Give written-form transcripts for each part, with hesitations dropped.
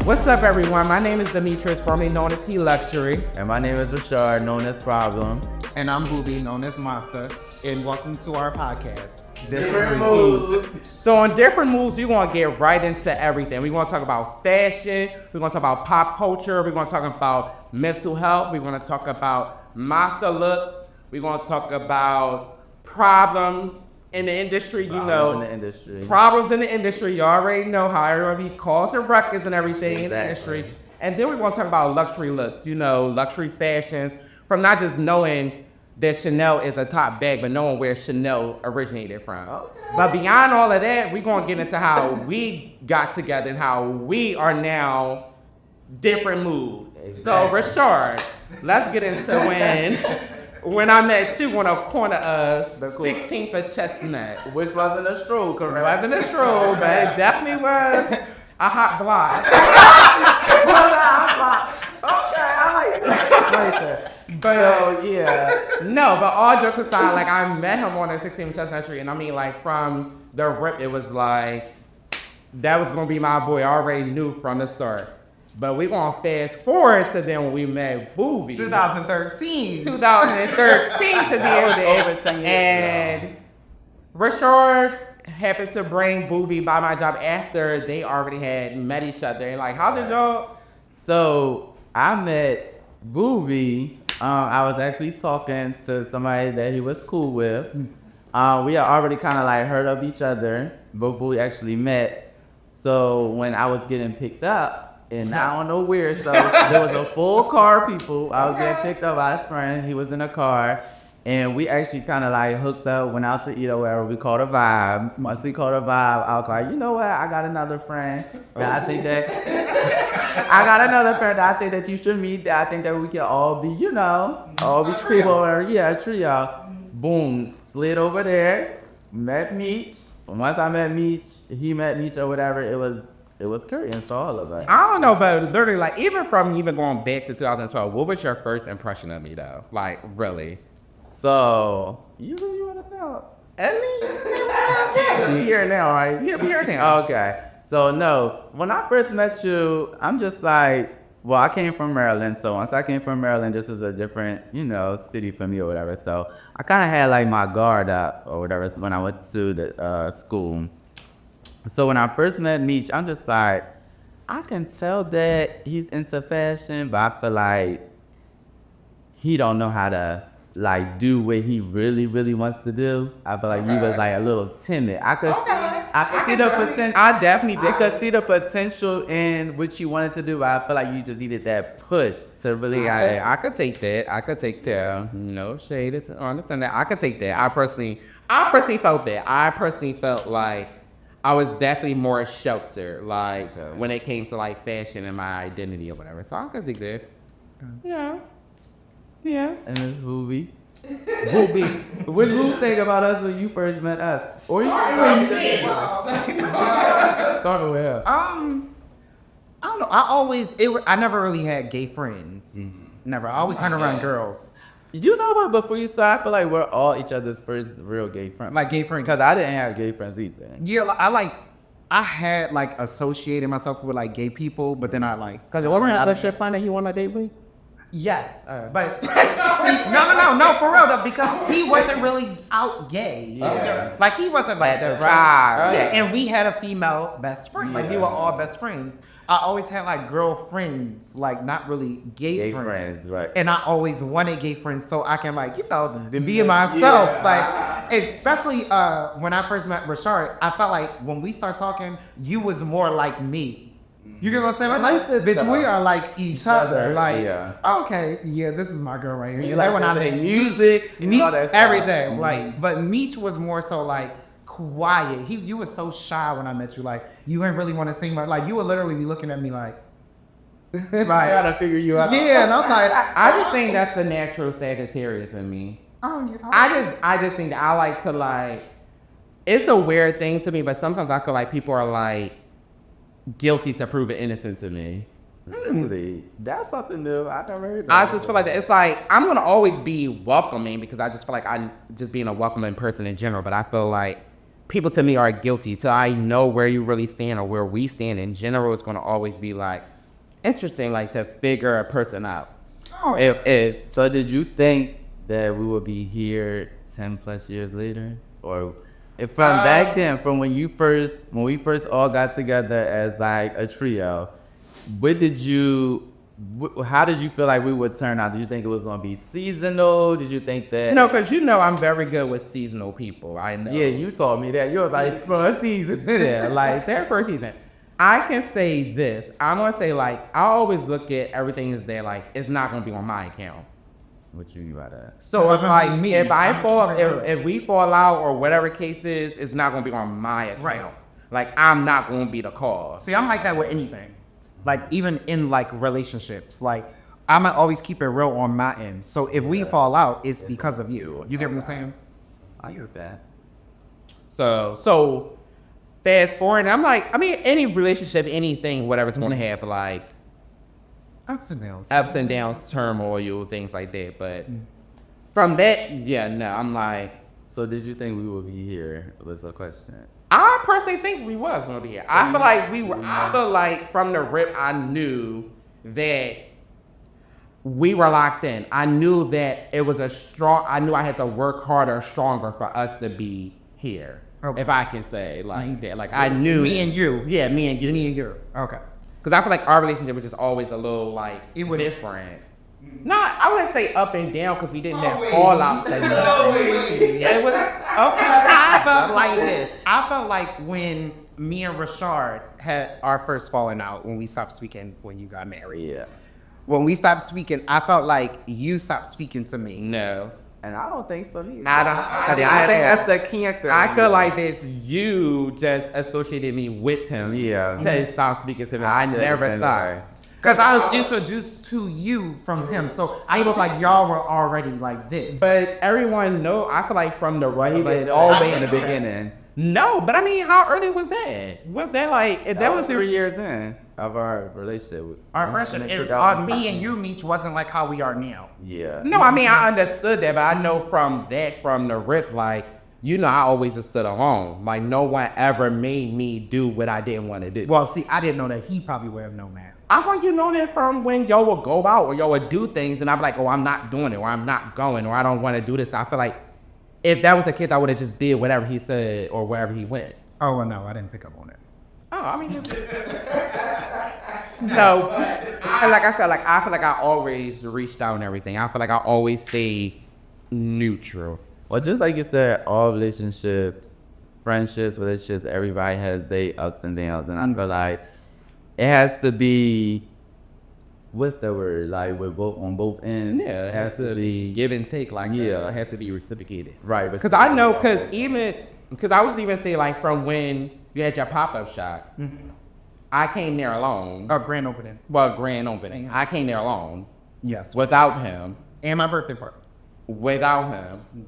What's up, everyone? My name is Demetrius, formerly known as He Luxury. And my name is Rashard, known as Problem. And I'm Booby, known as Monster. And welcome to our podcast. Different Moves. So on Different Moves, we're going to get right into everything. We're going to talk about fashion. We're going to talk about pop culture. We're going to talk about mental health. We're going to talk about monster looks. We're going to talk about problems in the industry, Problems in the industry. Problems in the industry. You already know how everyone be causing ruckus and everything in the Exactly. industry. And then we're going to talk about luxury looks, luxury fashions, from not just knowing that Chanel is a top bag, but knowing where Chanel originated from. Okay. But beyond all of that, we're going to get into how we got together and how we are now different moves. Exactly. So, Rashard, let's get into when I met you on a corner of The corner. 16th and Chestnut. Which wasn't a stroll, It correct? wasn't a stroll, but it definitely was a hot block. Okay, I like that. But So, yeah. no, but all jokes aside, like I met him on the 16th Chestnut Street, and I mean, like from the rip, it was like that was gonna be my boy. I already knew from the start. But we gonna fast forward to then when we met Booby. 2013. 2013 to be That was able over 10 years and Rashard happened to bring Booby by my job after they already had met each other. And like, how did y'all? So, I met Booby. I was actually talking to somebody that he was cool with. We had already kind of like heard of each other before we actually met. So, when I was getting picked up, and I don't know where, so there was a full car of people. I was getting picked up by his friend. He was in a car. And we actually kind of like hooked up, went out to eat or whatever. We called a vibe. Once we called a vibe, I was like, you know what? I got another friend that I think that I think that you should meet. That I think that we can all be, all be trio. Yeah, trio. Boom, slid over there, met Meech. Once I met Meech, he met Meech or whatever. It was curious to all of us. I don't know, but literally, like, even going back to 2012, what was your first impression of me, though? Like, really? So you really want to know? We here now, right? Yeah, we here now. Okay. So no, when I first met you, I'm just like, well, I came from Maryland. So once I came from Maryland, this is a different, city for me or whatever. So I kind of had like my guard up or whatever when I went to the school. So when I first met Meech, I'm just like, I can tell that he's into fashion, but I feel like he don't know how to like do what he really, really wants to do. I feel like he was like a little timid. I could see the potential. I definitely I could see the potential in what you wanted to do, but I feel like you just needed that push to really. I could take that. I could take that. No shade. It's honest on that. I could take that. I personally felt that. I personally felt like I was definitely more sheltered, like when it came to like fashion and my identity or whatever. So I could take that. Yeah. Yeah. And this movie. Booby. What did you think about us when you first met us? Or you Start with him. I don't know. I never really had gay friends. Never. I always hung around girls. You know what? Before you start, I feel like we're all each other's first real gay friend. Like gay friends. Because I didn't have gay friends either. Yeah, I had like associated myself with like gay people, but then I like. Because wasn't other shit fun that he wanted to date me? Yes, but see, no, for real though, because he wasn't really out gay. Yeah. Like he wasn't like that. Right. Yeah, and we had a female best friend. Like we were all best friends. I always had like girlfriends, like not really gay friends. Right. And I always wanted gay friends so I can like, be myself. Yeah. Like, especially when I first met Rashard, I felt like when we start talking, you was more like me. You get what I'm saying? Like, bitch, we are like each other. Like, okay, yeah, this is my girl right here. You Like like when I to say make music, Meech, all that stuff. everything. Mhm. Like, but Meech was more so like quiet. You was so shy when I met you. Like, you didn't really want to sing, but like you would literally be looking at me like, I gotta figure you out. yeah, and I'm like, I just think that's the natural Sagittarius in me. I just think that I like to like. It's a weird thing to me, but sometimes I feel like people are like guilty to prove it innocent to me. Really? That's something new. I never heard that. I just feel like that. It's like I'm gonna always be welcoming because I just feel like I'm just being a welcoming person in general. But I feel like people to me are guilty. So I know where you really stand or where we stand in general. It's gonna always be like interesting, like to figure a person out. Oh, If So did you think that we would be here 10+ years later, or if from back then, from when we first all got together as like a trio, how did you feel like we would turn out? Did you think it was gonna be seasonal? Did you think that? no, because I'm very good with seasonal people. I know. Yeah, you told me that. You was like, for a season. Yeah, like their first season. I can say this. I'm gonna say like I always look at everything as there like it's not gonna be on my account. What you mean by that? So if If like I'm me, if I I'm fall sure. if we fall out or whatever case is, it's not gonna be on my account. Right. Like I'm not gonna be the cause. see, I'm like that with anything. Like even in like relationships, like I'ma always keep it real on my end. So if we fall out, it's because of you. You get what I'm saying? I hear that. So fast forward, I'm like, I mean, any relationship, anything, whatever's gonna have like Ups and downs. ups and downs, turmoil, things like that. But from that, yeah, no, I'm like, So did you think we would be here? Was the question. I personally think we was gonna be here. I feel like we were. I feel like from the rip, I knew that we were locked in. I knew that it was a strong. I knew I had to work harder, stronger for us to be here. Okay. If I can say like that, like I knew Me and you. Yeah, me and you. Me and you. Okay. Because I feel like our relationship was just always a little like It was- different. Not, I wouldn't say up and down because we didn't have fallouts. Yeah, it was okay. I felt like this. I felt like when me and Rashard had our first falling out when we stopped speaking when you got married. Yeah. When we stopped speaking, I felt like you stopped speaking to me. No. And I don't think so either. I think that's the cancer. I feel like this. You just associated me with him. Yeah. To stop speaking to me. I never stopped. Because I was introduced to you from him. So I felt like y'all were already like this. But everyone know. I feel like from the right. He did all the way in the beginning. No, but I mean, how early was that? Was that like that was 3 years in of our relationship. our friendship, And it took our out- me and you meets wasn't like how we are now. Yeah. No, I mean I understood that, but I know from the rip, like I always just stood alone. Like no one ever made me do what I didn't want to do. Well, see, I didn't know that he probably would have known that. I thought that from when y'all would go out or y'all would do things, and I'd be like, oh, I'm not doing it, or I'm not going, or I don't want to do this. I feel like if that was the case, I would have just did whatever he said or wherever he went. Oh, well, no, I didn't pick up on it. Oh, I mean, no. Like I said, like I feel like I always reached out and everything. I feel like I always stayed neutral. Well, just like you said, all relationships, friendships, relationships, everybody has their ups and downs. And I feel like it has to be, what's the word? Like with both on both ends. Yeah, It has to be give and take. Like Yeah. it has to be reciprocated. right. Because I know, because I was even saying like from when you had your pop-up shop, I came there alone. Grand opening. Well, grand opening. I came there alone Yes. without him. And my birthday party. Without him.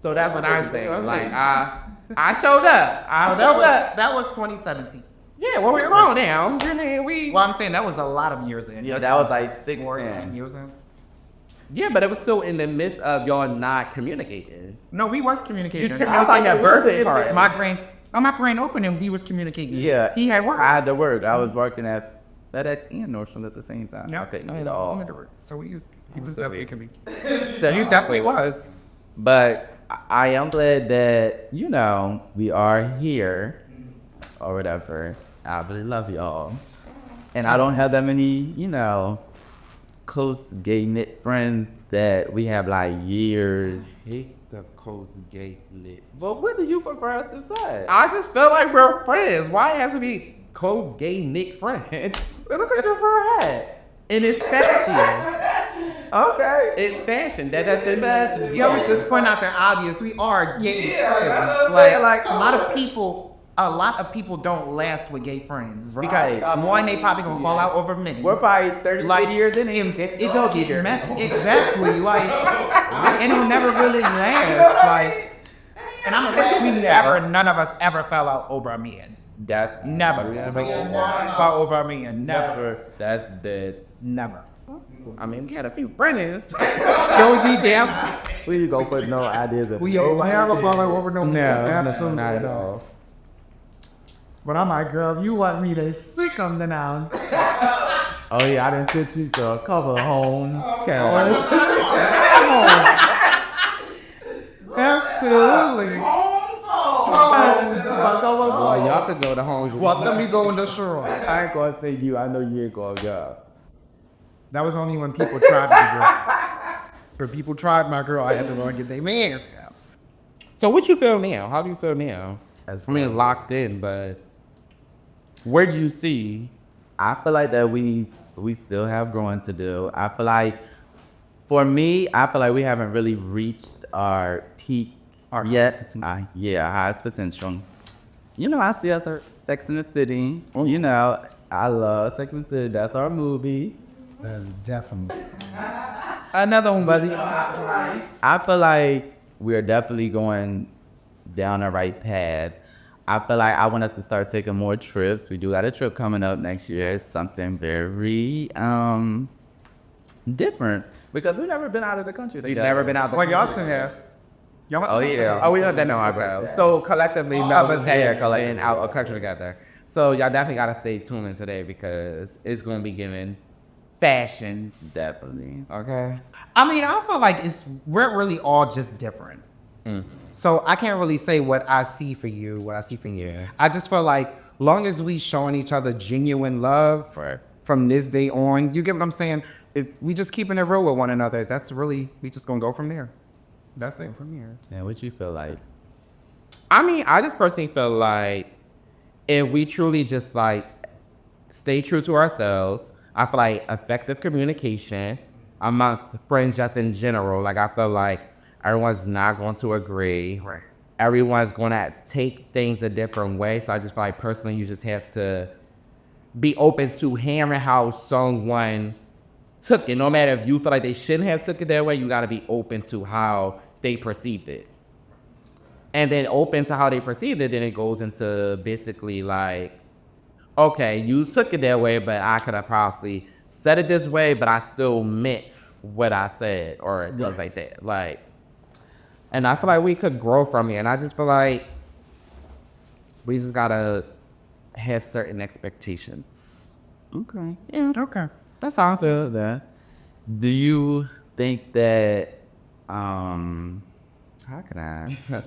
So that's what I'm saying. Like I showed up. I Oh, showed up. that was 2017. Yeah, well, we were on down. We Well, I'm saying that was a lot of years in. Yeah, that was like 6 4 in. years in. yeah, but it was still in the midst of y'all not communicating. No, we was communicating. You communicated on your birthday party. On my grand opening, we was communicating. Yeah. He had work. I had to work. I was working at FedEx and Nordstrom at the same time. Yeah. Okay, no, it all. He went to work. So he was silly. definitely You definitely was. But I am glad that, we are here or whatever. I really love y'all. And I don't have that many, close gay knit friends that we have like years. Hate the close gate lit. But what did you prefer us to say? I just feel like we're friends. Why it has to be close gay Nick friends? Look at your fur hat. And it's fashion. Okay. It's fashion. That's in fashion. Yo, we just point out the obvious. We are gay friends. was Like, saying, like, a lot of people don't last with gay friends because Right. one, they probably gonna fall out over many. We're probably 30 Like, years in it's and just get messy. Exactly. Like, and it'll never really last. Like, and I'm none of us ever fell out over a man. That's Never. Fell over a man. Never. That's dead. Never. I mean, we had a few friends. Yo, DJ, we go put no ideas of we never fall out over no man. No, Absolutely not at not. all. But I'm like, girl, if you want me to sick them down. Oh yeah, I didn't sit you to a couple of homes. Okay. Absolutely. Boy, y'all could go to homes. Well, let me go in the shore. I ain't gonna say you. I know you ain't gonna go. That was only when people tried my girl. When people tried my girl, I had to go and get their man. So what you feel now? How do you feel now? As I mean, locked in, but where do you see? I feel like that we still have growing to do. I feel like, for me, I feel like we haven't really reached our peak yet. Highest potential. You know, I see us as Sex in the City. Well, you know, I love Sex in the City. That's our movie. That's definitely. Another one, buddy. I feel like we're definitely going down the right path. I feel like I want us to start taking more trips. We do got a trip coming up next year. It's something very different because we've never been out of the country. You've never been out the Well, y'all two have. Y'all went to Oh, the- yeah. Oh, we heard that no eyebrows. So collectively, Melvin's hair collecting out a country together. So y'all definitely gotta stay tuned in today because it's gonna be giving fashions. Definitely. Okay. I mean, I feel like we're really all just different. So I can't really say what I see for you, what I see for you. I just feel like long as we showing each other genuine love Right. from this day on, you get what I'm saying? If we just keeping it real with one another, that's really, we just gonna go from there. That's it from here. Yeah, what you feel like? I mean, I just personally feel like if we truly just like stay true to ourselves, I feel like effective communication amongst friends just in general, like I feel like everyone's not going to agree. Right. Everyone's going to take things a different way. So I just feel like personally, you just have to be open to hearing how someone took it. No matter if you feel like they shouldn't have took it that way, you got to be open to how they perceived it. And then open to how they perceived it, then it goes into basically like, okay, you took it that way, but I could have possibly said it this way, but I still meant what I said or things like that. Like, and I feel like we could grow from it. And I just feel like we just gotta have certain expectations. Okay. Yeah, Okay. that's how I feel. Feel that. Do you think that how can I?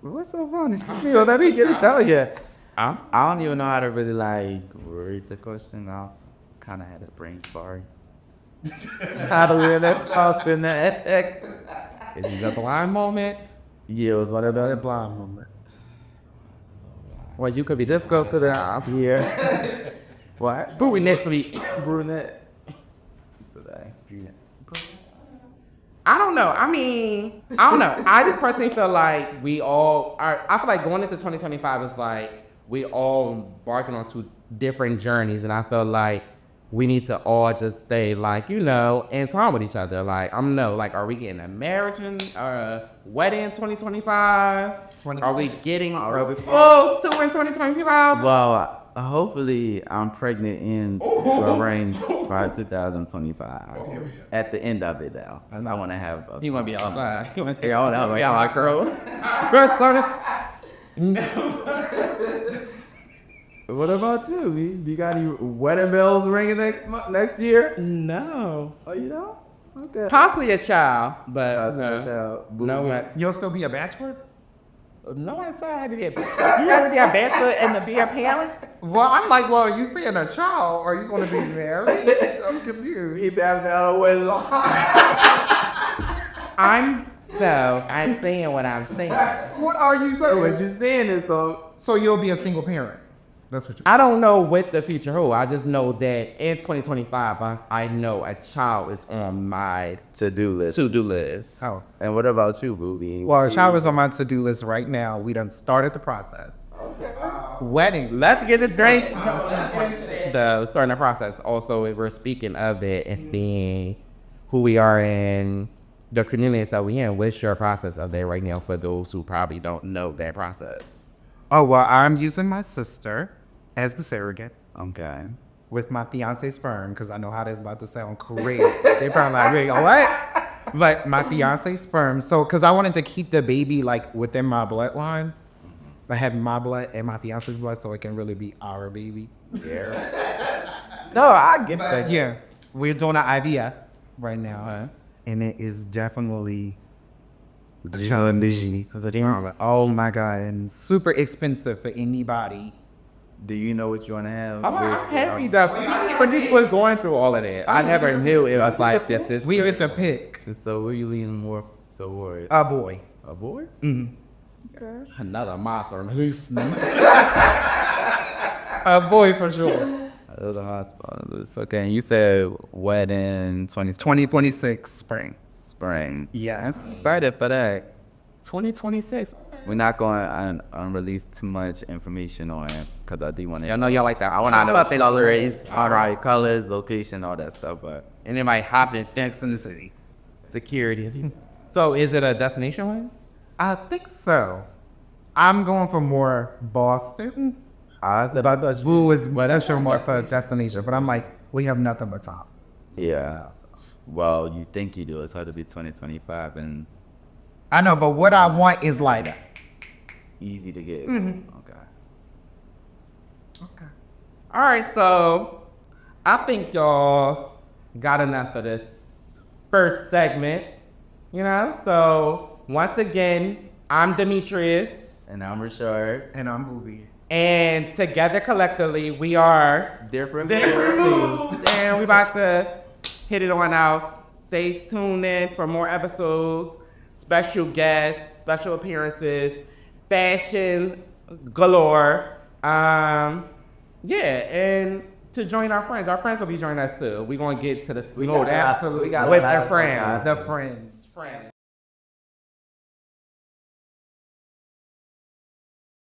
What's so funny? Feel that he get it out yet? I don't even know how to really like read the question. I kind of had a brain fart. How to read that cost in that FX? Is it a blind moment? Yeah, it was one of the blind moment. Well, you could be Just go to the up here. What? booey next week. Brunette. Today. Brunette. I don't know. I mean, I don't know. I just personally feel like we all are. I feel like going into 2025 is like we all embarking on two different journeys, and I feel like we need to all just stay like, you know, in time with each other. Like, I'm no, like, are we getting a marriage and wedding in 2025? Are we getting close to in 2025? Well, hopefully I'm pregnant in range by 2025. At the end of it, though, I want to have. You want to be outside? You want to Yeah, I want to have a girl. First started. What about you? Do you got any wedding bells ringing next year? No. Oh, you don't? Okay. Possibly a child, but No. one. You'll still be a bachelor? No one said I had to be a bachelor. You had to be a bachelor and to be a parent? Well, I'm like, well, you saying a child, are you going to be married? I'm confused. He back down way long. I'm saying what I'm saying. What are you saying? What you saying is though. So you'll be a single parent? That's what you. I don't know what the future holds. I just know that in 2025, I know a child is on my To-do list. to-do list. Oh. And what about you, Booby? Well, a child is on my to-do list right now. We done started the process. Wedding. Let's get it straight. The starting the process. Also, if we're speaking of it and being who we are in the communities that we in, what's your process of that right now for those who probably don't know that process? Oh, well, I'm using my sister as the surrogate Okay. with my fiance's sperm because I know how that's about to sound crazy. They probably like, wait, what? But my fiance's sperm. So, because I wanted to keep the baby like within my bloodline. I have my blood and my fiance's blood so it can really be our baby. Yeah. No, I get But that. yeah, we're doing an IVF right now, Alright. and it is definitely challenging. Oh my god, and super expensive for anybody. Do you know what you want to have? I'm happy though. When this was going through all of that, I never knew it was like this. Is We get to pick So where you leaning more toward? a boy. A boy? another monster on the loose. A boy for sure. A little hospital. Okay, and you said wedding 2026 spring. spring. Yes. Excited for that. 2026. We're not going to unrelease too much information on it because I do want to. Y'all know y'all like that. I want to know about colors, all right, colors, location, all that stuff. But and it might happen. Next in the city. Security. So is it a destination one? I think so. I'm going for more Boston. I said about that. Boo is well, that's your more for destination, but I'm like, we have nothing but time. Yeah. Well, you think you do. It's hard to be 2025 and I know, but what I want is like, easy to get. Mm-hmm. Okay. okay. All right, so I think y'all got enough of this first segment. You know, so once again, I'm Demetrius, And I'm Richard. And I'm Booby. and together collectively we are Different. News, and we about to hit it on out. Stay tuned in for more episodes, special guests, special appearances, fashion galore. Yeah, and to join our friends will be joining us too. We're gonna get to the We got absolutely we got with a lot their of friends. The friends.